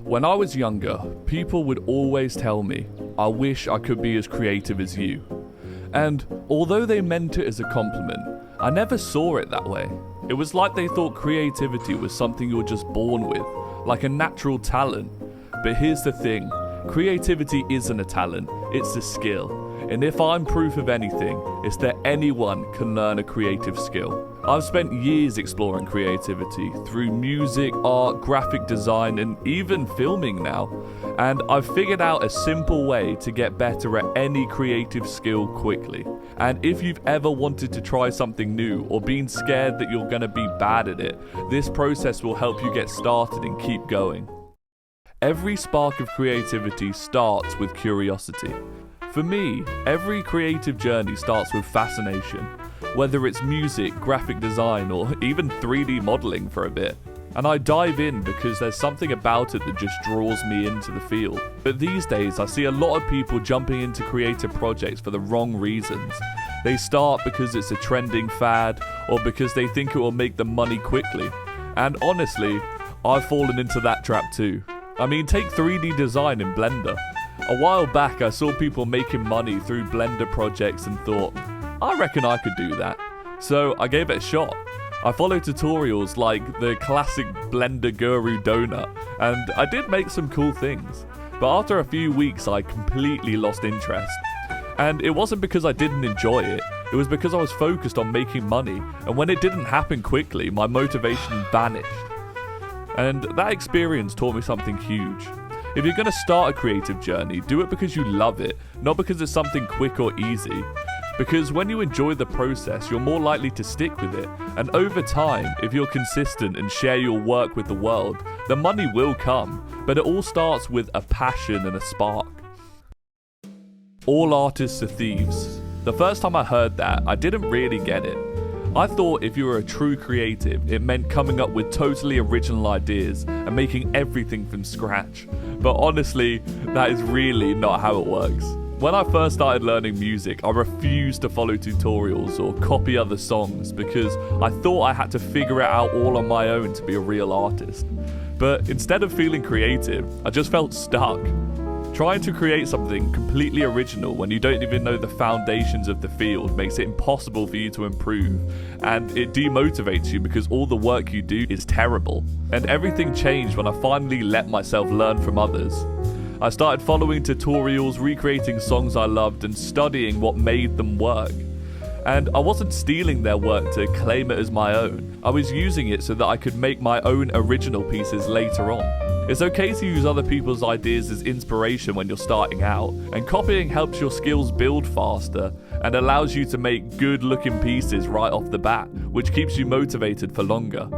When I was younger, people would always tell me, I wish I could be as creative as you. And although they meant it as a compliment, I never saw it that way. It was like they thought creativity was something you're just born with, like a natural talent. But here's the thing, creativity isn't a talent, it's a skill. And if I'm proof of anything, it's that anyone can learn a creative skill. I've spent years exploring creativity through music, art, graphic design, and even filming now. And I've figured out a simple way to get better at any creative skill quickly. And if you've ever wanted to try something new or been scared that you're gonna be bad at it, this process will help you get started and keep going. Every spark of creativity starts with curiosity. For me, every creative journey starts with fascination, whether it's music, graphic design, or even 3D modeling for a bit. And I dive in because there's something about it that just draws me into the field. But these days, I see a lot of people jumping into creative projects for the wrong reasons. They start because it's a trending fad, or because they think it will make them money quickly. And honestly, I've fallen into that trap too. I mean, take 3D design in Blender. A while back, I saw people making money through Blender projects and thought, I reckon I could do that. So I gave it a shot. I followed tutorials like the classic Blender Guru donut, and I did make some cool things. But after a few weeks, I completely lost interest. And it wasn't because I didn't enjoy it, it was because I was focused on making money, and when it didn't happen quickly, my motivation vanished. And that experience taught me something huge. If you're going to start a creative journey, do it because you love it, not because it's something quick or easy. Because when you enjoy the process, you're more likely to stick with it. And over time, if you're consistent and share your work with the world, the money will come. But it all starts with a passion and a spark. All artists are thieves. The first time I heard that, I didn't really get it. I thought if you were a true creative, it meant coming up with totally original ideas and making everything from scratch. But honestly, that is really not how it works. When I first started learning music, I refused to follow tutorials or copy other songs because I thought I had to figure it out all on my own to be a real artist. But instead of feeling creative, I just felt stuck. Trying to create something completely original when you don't even know the foundations of the field makes it impossible for you to improve, and it demotivates you because all the work you do is terrible. And everything changed when I finally let myself learn from others. I started following tutorials, recreating songs I loved, and studying what made them work. And I wasn't stealing their work to claim it as my own. I was using it so that I could make my own original pieces later on. It's okay to use other people's ideas as inspiration when you're starting out, and copying helps your skills build faster and allows you to make good looking pieces right off the bat, which keeps you motivated for longer.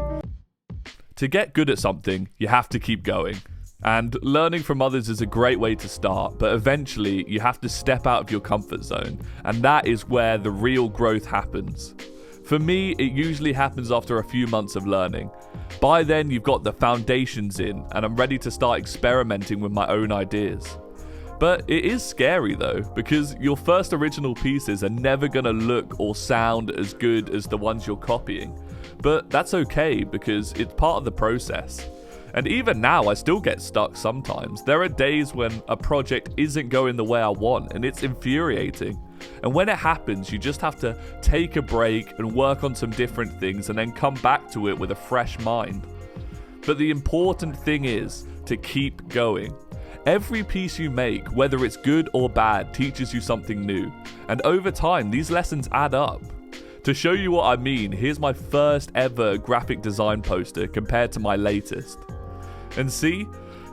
To get good at something, you have to keep going. And learning from others is a great way to start, but eventually you have to step out of your comfort zone, and that is where the real growth happens. For me, it usually happens after a few months of learning. By then, you've got the foundations in, and I'm ready to start experimenting with my own ideas. But it is scary though, because your first original pieces are never gonna look or sound as good as the ones you're copying. But that's okay, because it's part of the process. And even now, I still get stuck sometimes. There are days when a project isn't going the way I want, and it's infuriating. And when it happens, you just have to take a break and work on some different things and then come back to it with a fresh mind. But the important thing is to keep going. Every piece you make, whether it's good or bad, teaches you something new. And over time, these lessons add up. To show you what I mean, here's my first ever graphic design poster compared to my latest. And see,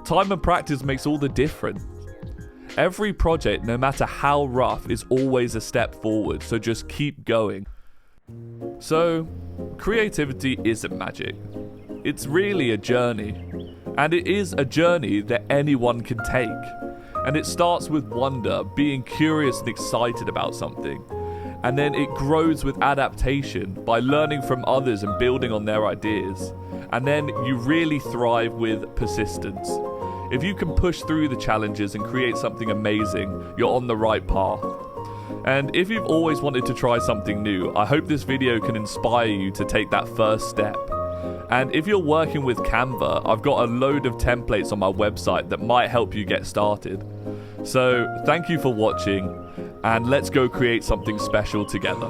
time and practice makes all the difference. Every project, no matter how rough, is always a step forward, so just keep going. So, creativity isn't magic. It's really a journey. And it is a journey that anyone can take. And it starts with wonder, being curious and excited about something. And then it grows with adaptation, by learning from others and building on their ideas. And then you really thrive with persistence. If you can push through the challenges and create something amazing, you're on the right path. And if you've always wanted to try something new, I hope this video can inspire you to take that first step. And if you're working with Canva, I've got a load of templates on my website that might help you get started. So thank you for watching, and let's go create something special together.